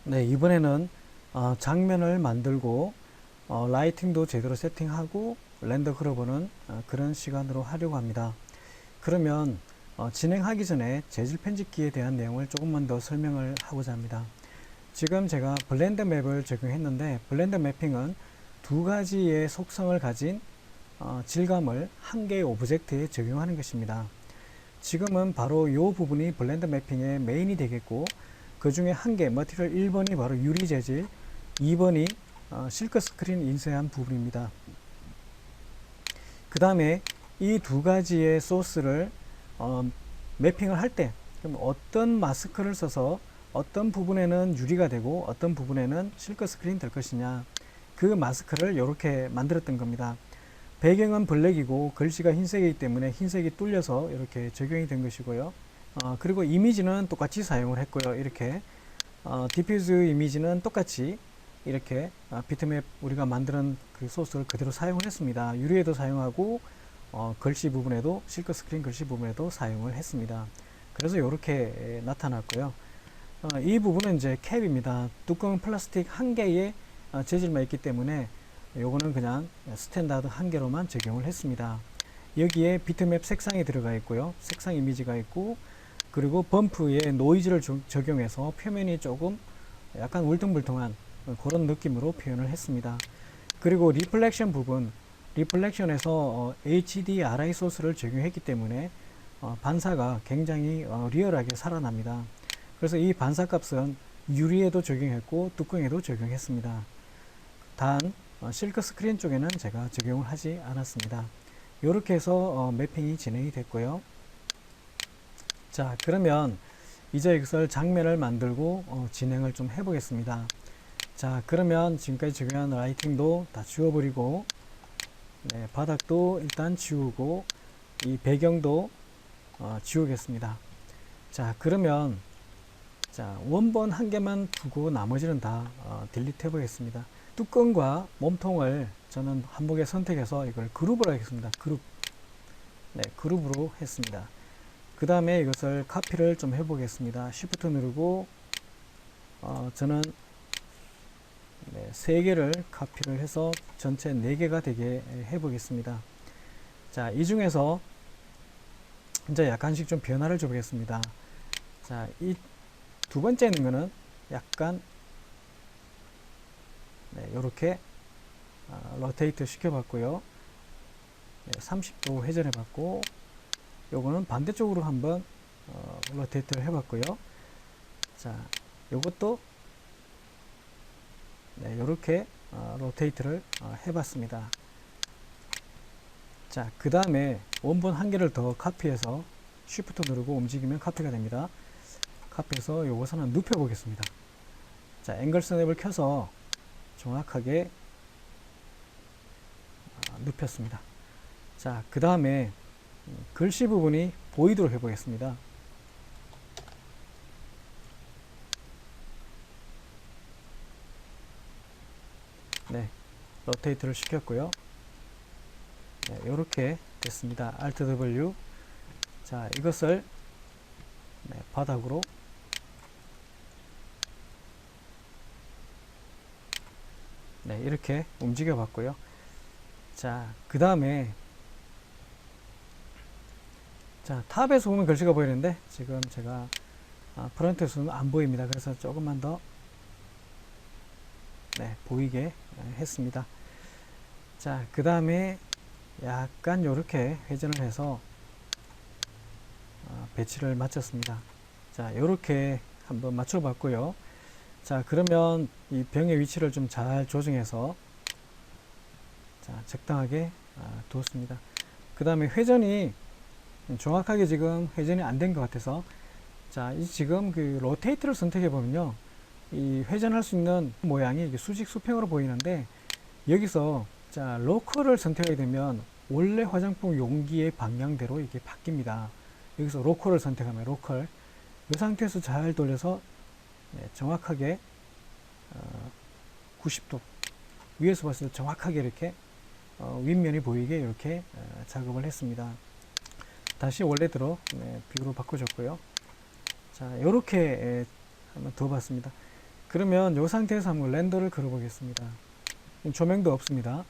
네, 이번에는 장면을 만들고 라이팅도 제대로 세팅하고 렌더 걸어보는 그런 시간으로 하려고 합니다. 그러면 진행하기 전에 재질 편집기에 대한 내용을 조금만 더 설명을 하고자 합니다. 지금 제가 블렌드 맵을 적용했는데 블렌드 매핑은 두 가지의 속성을 가진 질감을 한 개의 오브젝트에 적용하는 것입니다. 지금은 바로 이 부분이 블렌드 매핑의 메인이 되겠고, 그 중에 한 개, 머티리얼 1번이 바로 유리 재질, 2번이 실크 스크린 인쇄한 부분입니다. 그 다음에 이 두 가지의 소스를 매핑을 할 때, 그럼 어떤 마스크를 써서 어떤 부분에는 유리가 되고 어떤 부분에는 실크 스크린 될 것이냐, 그 마스크를 이렇게 만들었던 겁니다. 배경은 블랙이고 글씨가 흰색이기 때문에 흰색이 뚫려서 이렇게 적용이 된 것이고요. 그리고 이미지는 똑같이 사용을 했고요. 이렇게 디퓨즈 이미지는 똑같이 이렇게 비트맵 우리가 만드는 그 소스를 그대로 사용을 했습니다. 유리에도 사용하고 글씨 부분에도 실크 스크린 글씨 부분에도 사용을 했습니다. 그래서 이렇게 나타났고요. 이 부분은 이제 캡입니다. 두꺼운 플라스틱 한 개의 재질만 있기 때문에 요거는 그냥 스탠다드 한 개로만 적용을 했습니다. 여기에 비트맵 색상이 들어가 있고요. 색상 이미지가 있고, 그리고 범프에 노이즈를 적용해서 표면이 조금 약간 울퉁불퉁한 그런 느낌으로 표현을 했습니다. 그리고 리플렉션 부분, 리플렉션에서 HDRI 소스를 적용했기 때문에 반사가 굉장히 리얼하게 살아납니다. 그래서 이 반사 값은 유리에도 적용했고 뚜껑에도 적용했습니다. 단 실크 스크린 쪽에는 제가 적용을 하지 않았습니다. 이렇게 해서 매핑이 진행이 됐고요. 자, 그러면 이제 이것을 장면을 만들고 진행을 좀 해보겠습니다. 자, 그러면 지금까지 적용한 라이팅도 다 지워버리고, 네, 바닥도 일단 지우고 이 배경도 지우겠습니다. 자, 그러면 자, 원본 한 개만 두고 나머지는 다 딜리트 해보겠습니다. 뚜껑과 몸통을 저는 한목에 선택해서 이걸 그룹으로 하겠습니다. 그룹. 네, 그룹으로 했습니다. 그 다음에 이것을 카피를 좀 해보겠습니다. Shift 누르고 저는 네, 3개를 카피를 해서 전체 4개가 되게 해보겠습니다. 자, 이 중에서 이제 약간씩 좀 변화를 줘보겠습니다. 자, 이 두 번째 있는 거는 약간 네, 이렇게 로테이트 시켜봤고요. 네, 30도 회전해봤고, 요거는 반대쪽으로 한번 로테이트를 해봤고요. 자, 요것도 네, 요렇게 로테이트를 해봤습니다. 자, 그 다음에 원본 한 개를 더 카피해서 Shift 누르고 움직이면 카피가 됩니다. 카피해서 요것을 한번 눕혀 보겠습니다. 자, 앵글 스냅을 켜서 정확하게 눕혔습니다. 자, 그 다음에 글씨 부분이 보이도록 해보겠습니다. 네, 로테이트를 시켰고요. 네, 이렇게 됐습니다. Alt W. 자, 이것을 네, 바닥으로 네, 이렇게 움직여 봤고요. 자, 그 다음에 자, 탑에서 보면 글씨가 보이는데 지금 제가 프론트에서는 안 보입니다. 그래서 조금만 더 네, 보이게 했습니다. 자, 그 다음에 약간 이렇게 회전을 해서 배치를 마쳤습니다. 자, 이렇게 한번 맞춰 봤고요. 자, 그러면 이 병의 위치를 좀 잘 조정해서 자, 적당하게 두었습니다. 그 다음에 회전이 정확하게 지금 회전이 안 된 것 같아서, 자, 이 지금 그 로테이트를 선택해 보면요, 이 회전할 수 있는 모양이 이게 수직 수평으로 보이는데, 여기서 자, 로컬을 선택하게 되면 원래 화장품 용기의 방향대로 이게 바뀝니다. 여기서 로컬을 선택하면 로컬, 이 상태에서 잘 돌려서 네, 정확하게 90도 위에서 봤을 때 정확하게 이렇게 윗면이 보이게 이렇게 작업을 했습니다. 다시 원래대로 네, 뷰로 바꿔줬고요. 자, 이렇게 한번 더 봤습니다. 그러면 이 상태에서 한번 렌더를 걸어 보겠습니다. 조명도 없습니다.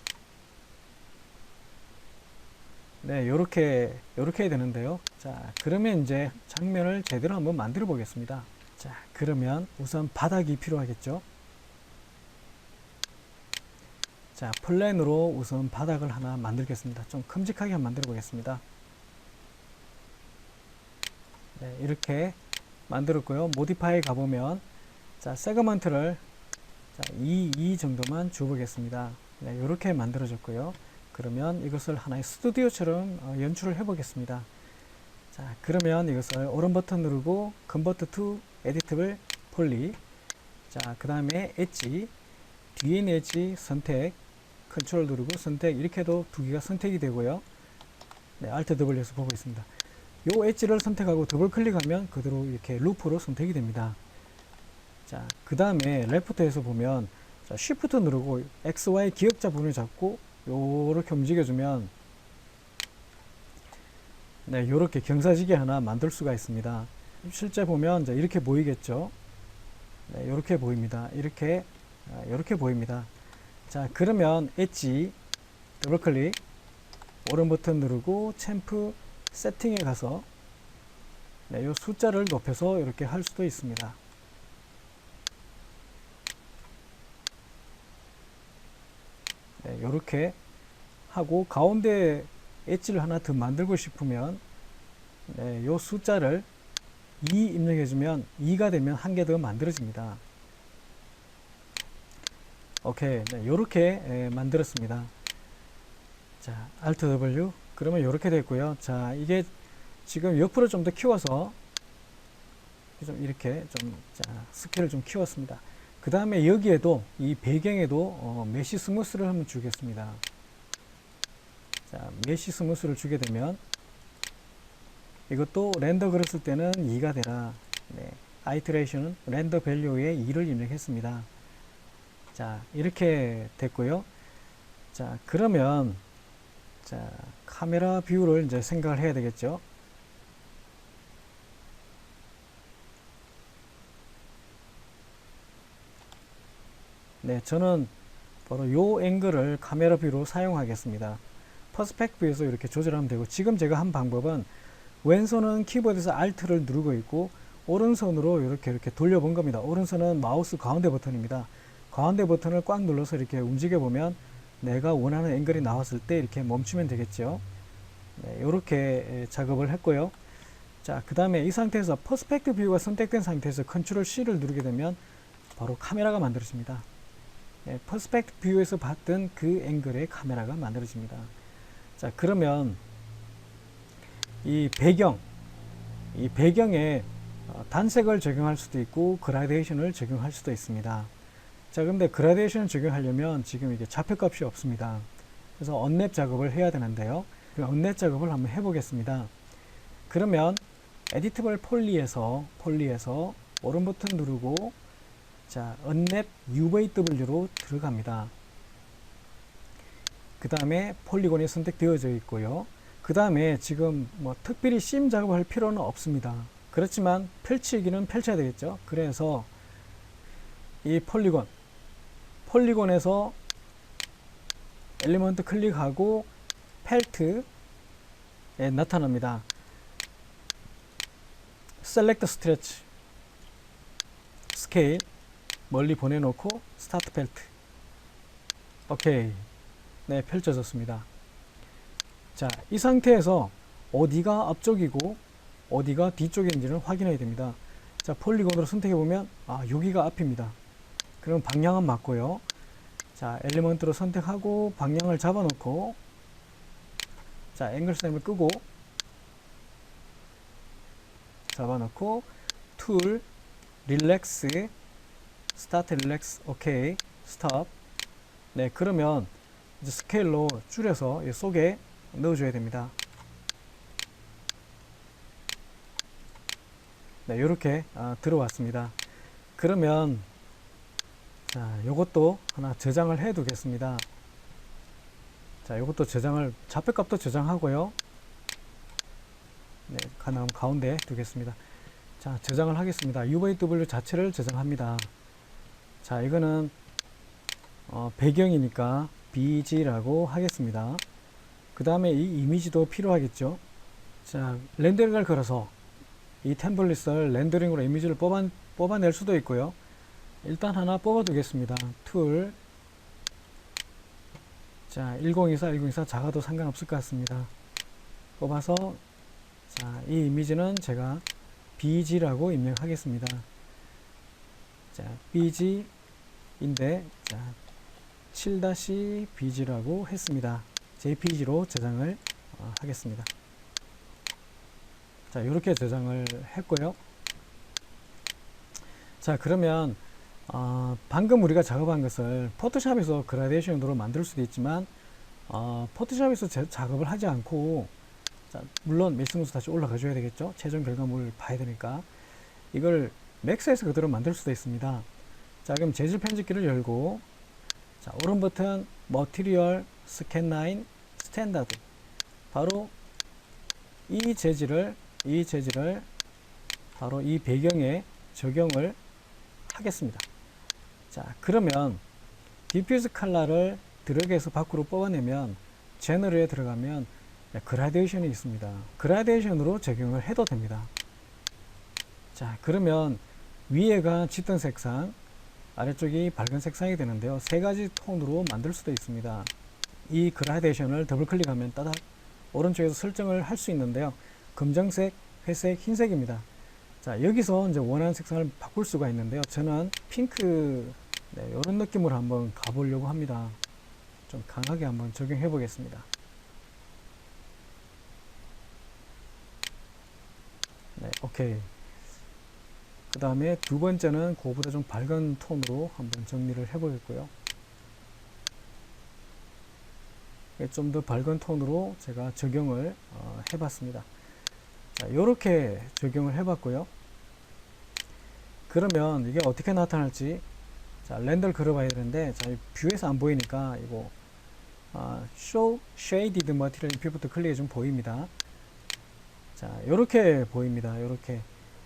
네, 요렇게 해야 되는데요. 자, 그러면 이제 장면을 제대로 한번 만들어 보겠습니다. 자, 그러면 우선 바닥이 필요하겠죠. 자, 플랜으로 우선 바닥을 하나 만들겠습니다. 좀 큼직하게 한번 만들어 보겠습니다. 네, 이렇게 만들었고요. 모디파이 가보면, 자, 세그먼트를 자, 2 정도만 줘보겠습니다. 네, 이렇게 만들어졌고요. 그러면 이것을 하나의 스튜디오처럼 연출을 해 보겠습니다. 자, 그러면 이것을 오른 버튼 누르고 컨버트 투 에디터블 폴리, 자, 그 다음에 엣지, 뒤에 있는 엣지 선택, 컨트롤 누르고 선택, 이렇게 해도 두 개가 선택이 되고요. 네, Alt W에서 보고 있습니다. 요 엣지를 선택하고 더블 클릭하면 그대로 이렇게 루프로 선택이 됩니다. 자, 그 다음에 레프트에서 보면, 자, Shift 누르고 XY 기역자 부분을 잡고 요렇게 움직여주면, 네, 요렇게 경사지게 하나 만들 수가 있습니다. 실제 보면 이제 이렇게 보이겠죠. 네, 요렇게 보입니다. 이렇게 보입니다. 자, 그러면 엣지 더블 클릭, 오른 버튼 누르고 챔프 세팅에 가서, 네, 요 숫자를 높여서 이렇게 할 수도 있습니다. 네, 요렇게 하고 가운데 엣지를 하나 더 만들고 싶으면, 네, 요 숫자를 2 입력해주면 2가 되면 한 개 더 만들어집니다. 오케이. 네, 요렇게 만들었습니다. 자, Alt W. 그러면 요렇게 됐고요. 자, 이게 지금 옆으로 좀 더 키워서 좀 이렇게 좀, 자, 스케일을 좀 키웠습니다. 그 다음에 여기에도 이 배경에도 메쉬 스무스를 한번 주겠습니다. 자, 메쉬 스무스를 주게 되면 이것도 렌더 걸었을 때는 2가 되라. 네, 아이트레이션은 렌더 밸류에 2를 입력했습니다. 자, 이렇게 됐고요. 자, 그러면 자, 카메라 뷰를 이제 생각을 해야 되겠죠. 네, 저는 바로 요 앵글을 카메라 뷰로 사용하겠습니다. 퍼스펙트 뷰에서 이렇게 조절하면 되고, 지금 제가 한 방법은 왼손은 키보드에서 Alt를 누르고 있고 오른손으로 이렇게 돌려본 겁니다. 오른손은 마우스 가운데 버튼입니다. 가운데 버튼을 꽉 눌러서 이렇게 움직여 보면 내가 원하는 앵글이 나왔을 때 이렇게 멈추면 되겠죠. 네, 이렇게 작업을 했고요. 자, 그 다음에 이 상태에서 퍼스펙트 뷰가 선택된 상태에서 컨트롤 C를 누르게 되면 바로 카메라가 만들어집니다. 네, 퍼스펙트 뷰에서 봤던 그 앵글의 카메라가 만들어집니다. 자, 그러면 이 배경에 단색을 적용할 수도 있고 그라데이션을 적용할 수도 있습니다. 자, 근데 그라데이션을 적용하려면 지금 이게 좌표값이 없습니다. 그래서 언랩 작업을 해야 되는데요. 그 언랩 작업을 한번 해보겠습니다. 그러면 에디터블 폴리에서 오른 버튼 누르고, 자, 언랩 UVW로 들어갑니다. 그 다음에 폴리곤이 선택되어져 있고요. 그 다음에 지금 뭐 특별히 심 작업을 할 필요는 없습니다. 그렇지만 펼치기는 펼쳐야 되겠죠. 그래서 이 폴리곤에서 엘리먼트 클릭하고 펠트에 나타납니다. 셀렉트 스트레치 스케일 멀리 보내놓고 스타트 펠트. 오케이. 네, 펼쳐졌습니다. 자, 이 상태에서 어디가 앞쪽이고 어디가 뒤쪽인지를 확인해야 됩니다. 자, 폴리곤으로 선택해 보면 여기가 앞입니다. 그럼 방향은 맞고요. 자, 엘리먼트로 선택하고 방향을 잡아놓고, 자, 앵글 스냅을 끄고 잡아놓고 툴 릴렉스 스타트 릴렉스 오케이 스톱. 네, 그러면 이제 스케일로 줄여서 이 속에 넣어줘야 됩니다. 네, 이렇게 들어왔습니다. 그러면 자, 요것도 하나 저장을 해 두겠습니다. 자, 요것도 좌표값도 저장하고요. 네, 가능하면 가운데 두겠습니다. 자, 저장을 하겠습니다. UVW 자체를 저장합니다. 자, 이거는 배경이니까 BG라고 하겠습니다. 그 다음에 이 이미지도 필요하겠죠. 자, 렌더링을 걸어서 이 템플릿을 렌더링으로 이미지를 뽑아낼 수도 있고요. 일단 하나 뽑아두겠습니다. 툴. 자, 1024 작아도 상관없을 것 같습니다. 뽑아서, 자, 이 이미지는 제가 BG라고 입력하겠습니다. 자, BG인데, 자, 7-BG라고 했습니다. JPG로 저장을 하겠습니다. 자, 이렇게 저장을 했고요. 자, 그러면 방금 우리가 작업한 것을 포토샵에서 그라데이션으로 만들 수도 있지만 포토샵에서 작업을 하지 않고, 자, 물론 메시노스 다시 올라가 줘야 되겠죠. 최종 결과물을 봐야 되니까 이걸 맥스에서 그대로 만들 수도 있습니다. 자, 그럼 재질 편집기를 열고, 자, 오른 버튼 머티리얼 스캔 라인 스탠다드, 바로 이 재질을 바로 이 배경에 적용을 하겠습니다. 자, 그러면 디퓨즈 컬러를 드래그해서 밖으로 뽑아내면 제너럴에 들어가면 그라데이션이 있습니다. 그라데이션으로 적용을 해도 됩니다. 자, 그러면 위에가 짙은 색상, 아래쪽이 밝은 색상이 되는데요. 세 가지 톤으로 만들 수도 있습니다. 이 그라데이션을 더블 클릭하면 따닥 오른쪽에서 설정을 할 수 있는데요. 검정색, 회색, 흰색입니다. 자, 여기서 이제 원하는 색상을 바꿀 수가 있는데요. 저는 핑크, 네, 이런 느낌으로 한번 가보려고 합니다. 좀 강하게 한번 적용해 보겠습니다. 네, 오케이. 그 다음에 두 번째는 그거보다 좀 밝은 톤으로 한번 정리를 해 보겠고요. 좀 더 밝은 톤으로 제가 적용을 해 봤습니다. 자, 요렇게 적용을 해 봤고요. 그러면 이게 어떻게 나타날지, 자, 렌더를 걸어 봐야 되는데, 자, 뷰에서 안 보이니까 이거 show shaded material 뷰부터 클릭해 주면 보입니다. 자, 요렇게 보입니다. 요렇게.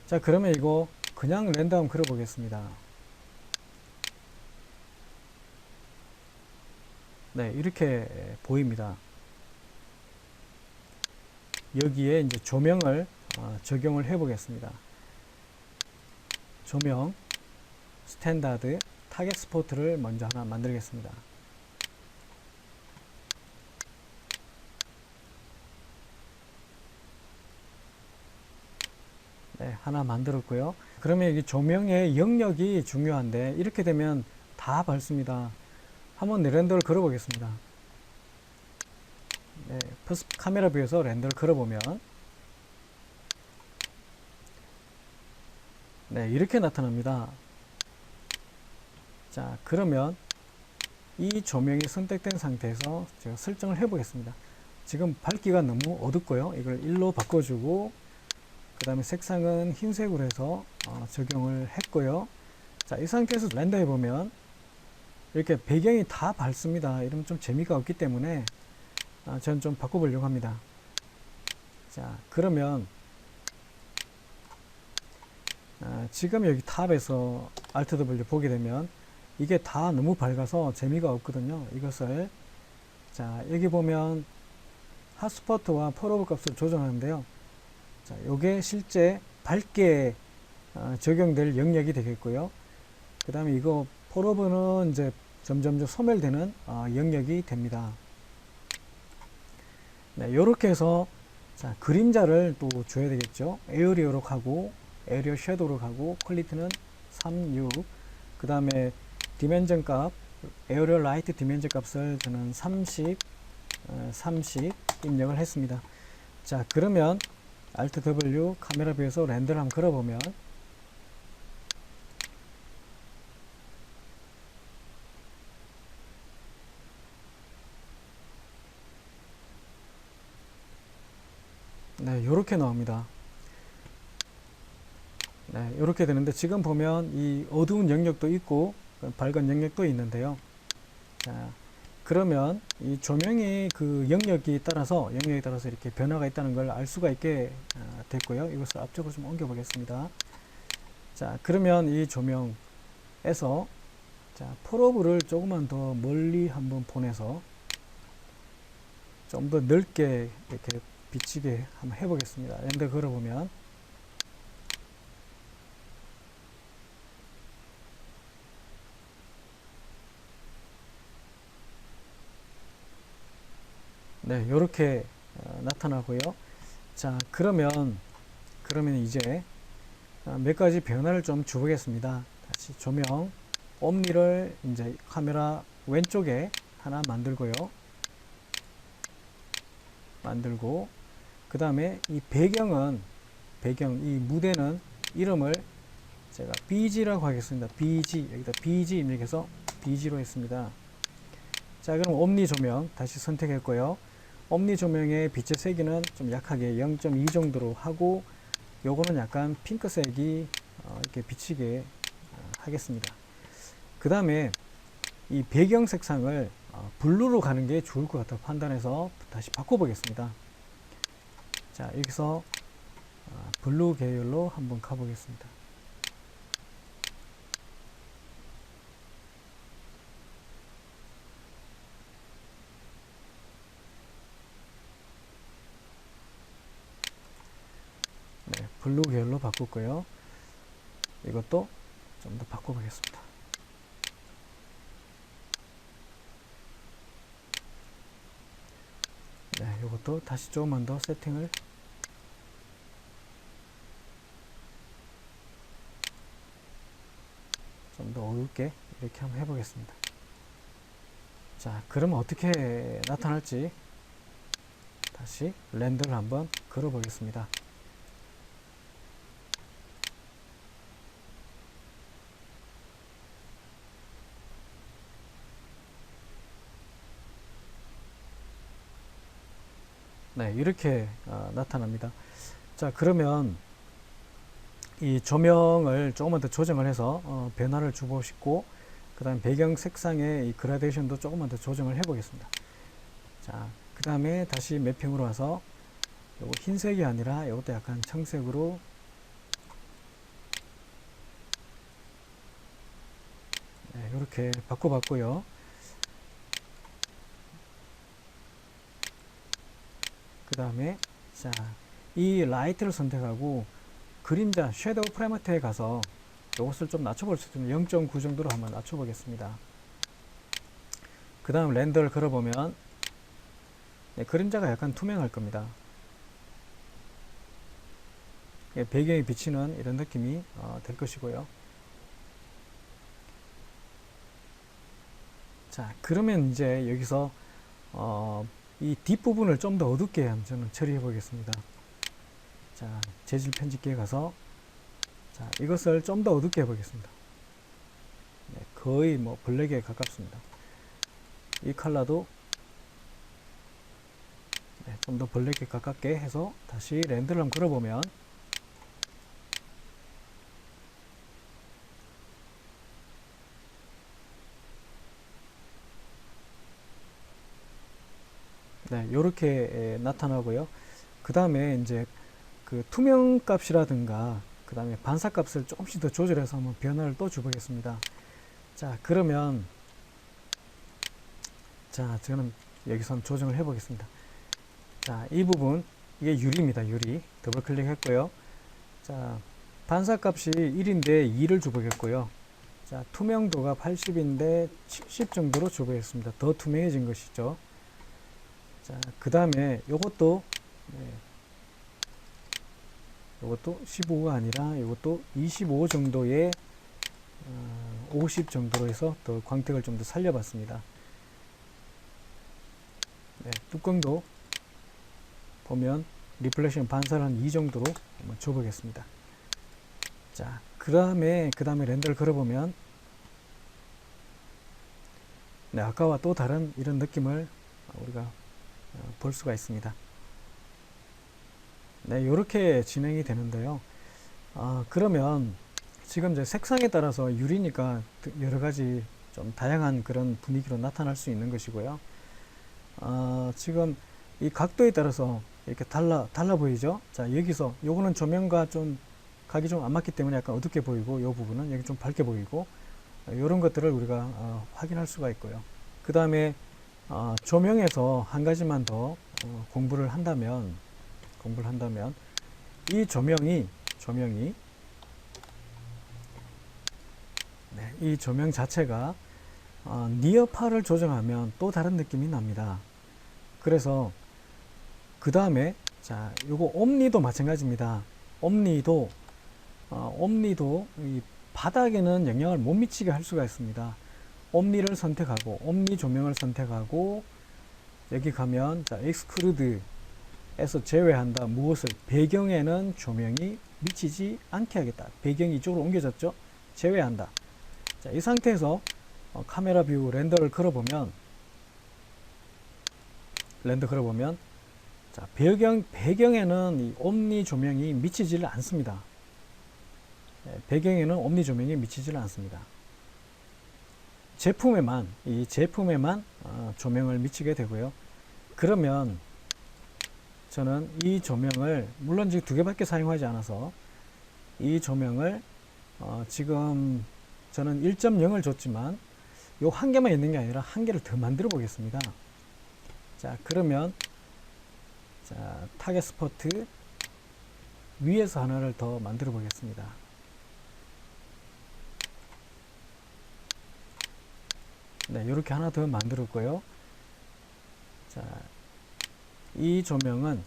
자, 그러면 이거 그냥 렌더 한번 걸어 보겠습니다. 네, 이렇게 보입니다. 여기에 이제 조명을 적용을 해 보겠습니다. 조명, 스탠다드, 타겟 스포트를 먼저 하나 만들겠습니다. 네, 하나 만들었고요. 그러면 이 조명의 영역이 중요한데, 이렇게 되면 다 밝습니다. 한번 렌더를 걸어 보겠습니다. 네, 카메라 뷰에서 렌더를 걸어보면, 네, 이렇게 나타납니다. 자, 그러면 이 조명이 선택된 상태에서 제가 설정을 해 보겠습니다. 지금 밝기가 너무 어둡고요. 이걸 1로 바꿔주고, 그 다음에 색상은 흰색으로 해서 적용을 했고요. 자, 이 상태에서 렌더 해보면 이렇게 배경이 다 밝습니다. 이러면 좀 재미가 없기 때문에 저는 좀 바꿔보려고 합니다. 자, 그러면 지금 여기 탑에서 Alt W 보게 되면 이게 다 너무 밝아서 재미가 없거든요. 이것을, 자, 여기 보면 핫스포트와 폴오버 값을 조정하는데요. 자, 요게 실제 밝게 적용될 영역이 되겠고요. 그 다음에 이거 폴오버는 이제 점점 소멸되는 영역이 됩니다. 네, 요렇게 해서, 자, 그림자를 또 줘야 되겠죠. 에어리어로 가고, 에어리어 섀도우로 가고, 퀄리티는 36, 그 다음에 디멘전 값, 에어리어 라이트 디멘전 값을 저는 30 입력을 했습니다. 자, 그러면 Alt W 카메라 뷰에서 렌더를 한번 걸어보면, 네, 요렇게 나옵니다. 네, 요렇게 되는데, 지금 보면 이 어두운 영역도 있고 밝은 영역도 있는데요. 자, 그러면 이 조명의 그 영역에 따라서 이렇게 변화가 있다는 걸 알 수가 있게 됐고요. 이것을 앞쪽으로 좀 옮겨 보겠습니다. 자, 그러면 이 조명에서 자, 폴오브를 조금만 더 멀리 한번 보내서 좀 더 넓게 이렇게 비치게 한번 해보겠습니다. 렌더 걸어보면 네, 이렇게 나타나고요. 자, 그러면 이제 몇 가지 변화를 좀 주보겠습니다. 다시 조명, 옴니를 이제 카메라 왼쪽에 하나 만들고, 그 다음에 이 배경, 이 무대는 이름을 제가 BG라고 하겠습니다. BG, 여기다 BG 입력해서 BG로 했습니다. 자, 그럼 옴니 조명 다시 선택했고요. 옴니 조명의 빛의 세기는 좀 약하게 0.2 정도로 하고, 요거는 약간 핑크색이 이렇게 비치게 하겠습니다. 그 다음에 이 배경 색상을 블루로 가는 게 좋을 것 같다고 판단해서 다시 바꿔보겠습니다. 자, 여기서 블루 계열로 한번 가보겠습니다. 네, 블루 계열로 바꿨고요. 이것도 좀 더 바꿔보겠습니다. 네, 이것도 다시 조금만 더 세팅을 좀 더 어둡게 이렇게 한번 해보겠습니다. 자, 그러면 어떻게 나타날지 다시 렌더를 한번 걸어 보겠습니다. 네, 이렇게 나타납니다. 자, 그러면 이 조명을 조금만 더 조정을 해서 변화를 주고 싶고, 그 다음에 배경 색상의 이 그라데이션도 조금만 더 조정을 해 보겠습니다. 자, 그 다음에 다시 매핑으로 와서 요거 흰색이 아니라 이것도 약간 청색으로 네, 이렇게 바꿔봤고요. 그 다음에 자, 이 라이트를 선택하고 그림자 섀도우 프레마트에 가서 이것을 좀 낮춰볼 수 있는 0.9 정도로 한번 낮춰보겠습니다. 그 다음 렌더를 걸어보면 네, 그림자가 약간 투명할 겁니다. 배경에 비치는 이런 느낌이 될 것이고요. 자, 그러면 이제 여기서 이 뒷부분을 좀 더 어둡게 저는 처리해 보겠습니다. 자, 재질 편집기에 가서 자, 이것을 좀 더 어둡게 해 보겠습니다. 네, 거의 뭐 블랙에 가깝습니다. 이 컬러도 네, 좀 더 블랙에 가깝게 해서 다시 렌더를 한번 걸어보면 네, 이렇게 나타나고요. 그 다음에 이제 그 투명 값이라든가 그 다음에 반사 값을 조금씩 더 조절해서 한번 변화를 또 줘보겠습니다. 자, 그러면 자, 저는 여기서 한번 조정을 해 보겠습니다. 자, 이 부분 이게 유리입니다. 유리 더블 클릭했고요. 자, 반사 값이 1인데 2를 줘보겠고요. 자, 투명도가 80인데 70 정도로 줘보겠습니다. 더 투명해진 것이죠. 자, 그 다음에 요것도 네, 요것도 15가 아니라 요것도 25 정도의 50 정도로 해서 더 광택을 좀 더 살려봤습니다. 네, 뚜껑도 보면 리플렉션 반사를 한 2 정도로 한번 줘보겠습니다. 자, 그 다음에 렌더를 걸어보면 네, 아까와 또 다른 이런 느낌을 우리가 볼 수가 있습니다. 네, 이렇게 진행이 되는데요. 그러면 지금 이제 색상에 따라서 유리니까 여러 가지 좀 다양한 그런 분위기로 나타날 수 있는 것이고요. 지금 이 각도에 따라서 이렇게 달라 보이죠? 자, 여기서 요거는 조명과 좀 각이 좀 안 맞기 때문에 약간 어둡게 보이고, 요 부분은 여기 좀 밝게 보이고, 이런 것들을 우리가 확인할 수가 있고요. 그 다음에 조명에서 한 가지만 더 공부를 한다면 이 조명이 이 조명 자체가 니어파를 조정하면 또 다른 느낌이 납니다. 그래서 그 다음에 자, 요거 옴니도 마찬가지입니다. 옴니도 이 바닥에는 영향을 못 미치게 할 수가 있습니다. 옴니를 선택하고 옴니 조명을 선택하고 여기 가면 자, exclude에서 제외한다. 무엇을? 배경에는 조명이 미치지 않게 하겠다. 배경이 이쪽으로 옮겨졌죠? 제외한다. 자, 이 상태에서 카메라 뷰 렌더를 걸어보면 자, 배경에는 이 옴니 조명이 미치지를 않습니다. 배경에는 옴니 조명이 미치지를 않습니다. 이 제품에만 조명을 미치게 되고요. 그러면 저는 이 조명을 물론 지금 두 개밖에 사용하지 않아서 이 조명을 지금 저는 1.0을 줬지만 요 한 개만 있는 게 아니라 한 개를 더 만들어 보겠습니다. 자, 그러면 자, 타겟 스포트 위에서 하나를 더 만들어 보겠습니다. 네, 이렇게 하나 더 만들었고요. 자, 이 조명은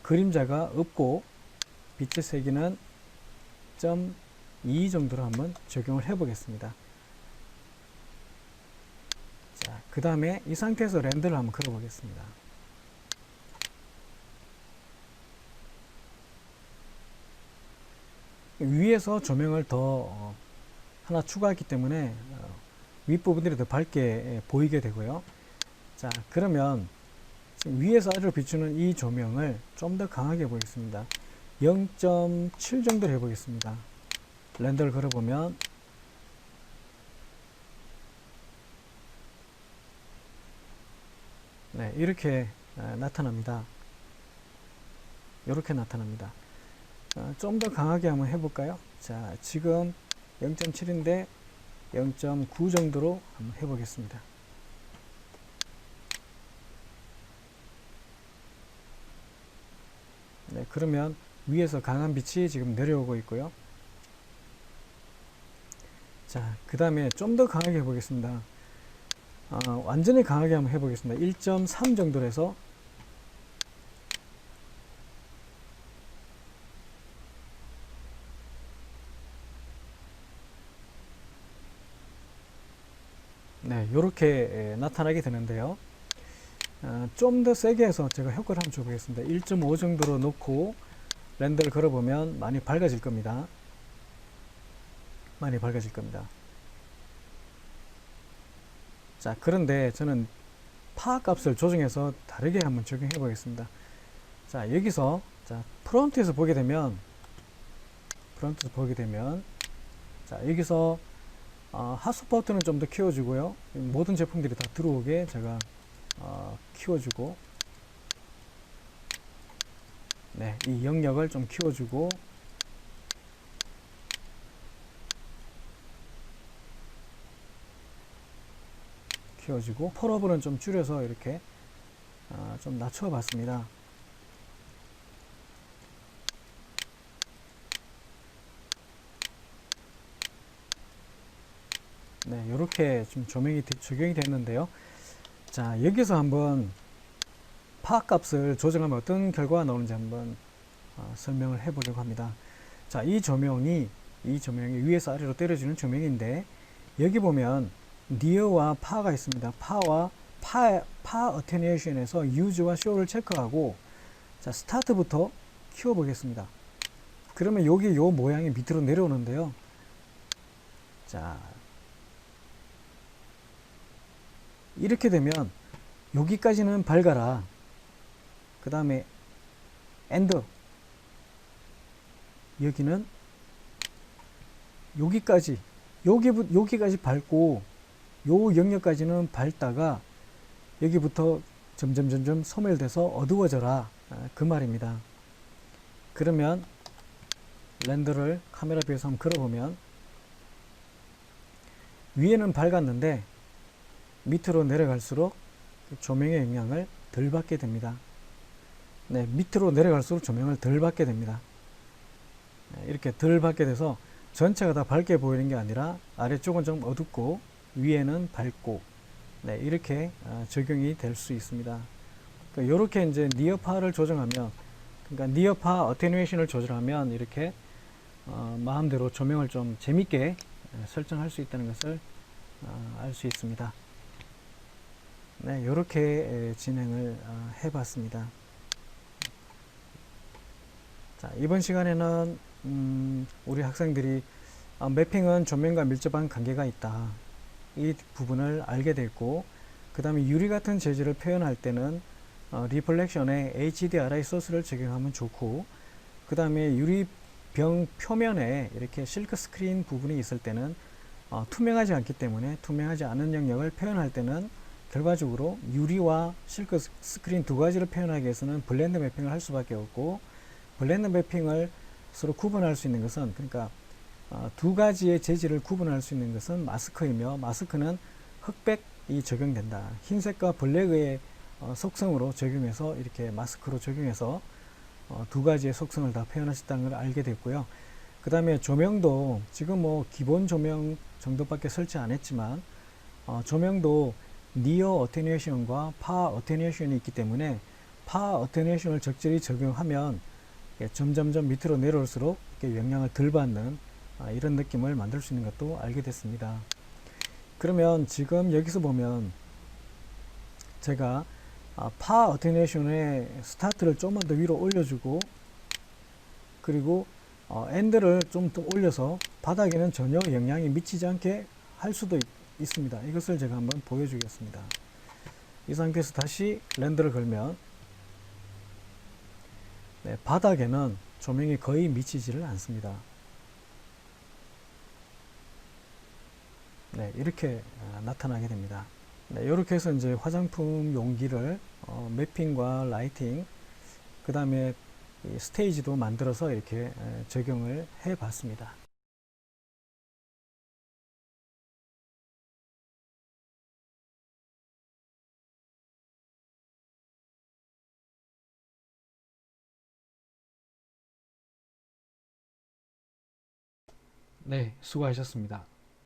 그림자가 없고 빛의 세기는 0.2 정도로 한번 적용을 해 보겠습니다. 자, 그 다음에 이 상태에서 렌더를 한번 걸어 보겠습니다. 위에서 조명을 더 하나 추가했기 때문에 윗부분들이 더 밝게 보이게 되고요. 자, 그러면 지금 위에서 아래로 비추는 이 조명을 좀 더 강하게 해보겠습니다. 0.7 정도로 해보겠습니다. 렌더를 걸어보면 네, 이렇게 나타납니다. 이렇게 나타납니다. 좀 더 강하게 한번 해볼까요? 자, 지금 0.7인데 0.9 정도로 한번 해보겠습니다. 네, 그러면 위에서 강한 빛이 지금 내려오고 있고요. 자, 그 다음에 좀 더 강하게 해보겠습니다. 완전히 강하게 한번 해보겠습니다. 1.3 정도로 해서 네, 이렇게 나타나게 되는데요. 좀 더 세게 해서 제가 효과를 한번 줘보겠습니다. 1.5 정도로 놓고 렌더를 걸어보면 많이 밝아질 겁니다. 많이 밝아질 겁니다. 자, 그런데 저는 파 값을 조정해서 다르게 한번 적용해 보겠습니다. 자, 여기서 자, 프론트에서 보게 되면 자, 여기서 핫스포트는 좀 더 키워주고요. 모든 제품들이 다 들어오게 제가 키워주고, 네, 이 영역을 좀 키워주고, 폴업은 좀 줄여서 이렇게 좀 낮춰봤습니다. 네, 이렇게 좀 조명이 적용이 됐는데요. 자, 여기서 한번 파 값을 조정하면 어떤 결과가 나오는지 한번 설명을 해보려고 합니다. 자, 이 조명이 위에서 아래로 때려주는 조명인데, 여기 보면 니어와 파가 있습니다. 파 어테니에이션에서 유즈와 쇼를 체크하고, 자, 스타트부터 키워 보겠습니다. 그러면 여기 요 모양이 밑으로 내려오는데요. 자, 이렇게 되면 여기까지는 밝아라. 그 다음에 엔드, 여기는 여기까지 밝고 요 영역까지는 밝다가 여기부터 점점 소멸돼서 어두워져라, 그 말입니다. 그러면 렌더를 카메라 뷰에서 한번 걸어보면 위에는 밝았는데 밑으로 내려갈수록 조명의 영향을 덜 받게 됩니다. 네, 밑으로 내려갈수록 조명을 덜 받게 됩니다. 네, 이렇게 덜 받게 돼서 전체가 다 밝게 보이는 게 아니라 아래쪽은 좀 어둡고 위에는 밝고, 네, 이렇게 적용이 될 수 있습니다. 이렇게 이제 니어파를 조정하면, 그러니까 니어파 어테뉴에이션을 조절하면 이렇게 마음대로 조명을 좀 재밌게 설정할 수 있다는 것을 알 수 있습니다. 네, 이렇게 진행을 해봤습니다. 자, 이번 시간에는 우리 학생들이 매핑은 조명과 밀접한 관계가 있다, 이 부분을 알게 됐고, 그 다음에 유리 같은 재질을 표현할 때는 리플렉션에 HDRI 소스를 적용하면 좋고, 그 다음에 유리병 표면에 이렇게 실크 스크린 부분이 있을 때는 투명하지 않기 때문에 투명하지 않은 영역을 표현할 때는 결과적으로 유리와 실크 스크린 두 가지를 표현하기 위해서는 블렌드 매핑을 할 수밖에 없고, 블렌드 매핑을 서로 구분할 수 있는 것은, 그러니까 두 가지의 재질을 구분할 수 있는 것은 마스크이며, 마스크는 흑백이 적용된다. 흰색과 블랙의 속성으로 적용해서 이렇게 마스크로 적용해서 두 가지의 속성을 다 표현할 수 있다는 걸 알게 됐고요. 그 다음에 조명도 지금 뭐 기본 조명 정도밖에 설치 안 했지만 조명도 니어 어테뉴에이션과 파 어테뉴에이션이 있기 때문에 파 어테뉴에이션을 적절히 적용하면 점점점 밑으로 내려올수록 영향을 덜 받는 이런 느낌을 만들 수 있는 것도 알게 됐습니다. 그러면 지금 여기서 보면 제가 파 어테뉴에이션의 스타트를 조금만 더 위로 올려주고, 그리고 엔드를 좀 더 올려서 바닥에는 전혀 영향이 미치지 않게 할 수도 있습니다. 이것을 제가 한번 보여주겠습니다. 이 상태에서 다시 랜드를 걸면, 네, 바닥에는 조명이 거의 미치지를 않습니다. 네, 이렇게 나타나게 됩니다. 네, 이렇게 해서 이제 화장품 용기를 매핑과 라이팅, 그 다음에 스테이지도 만들어서 이렇게 적용을 해 봤습니다. 네, 수고하셨습니다.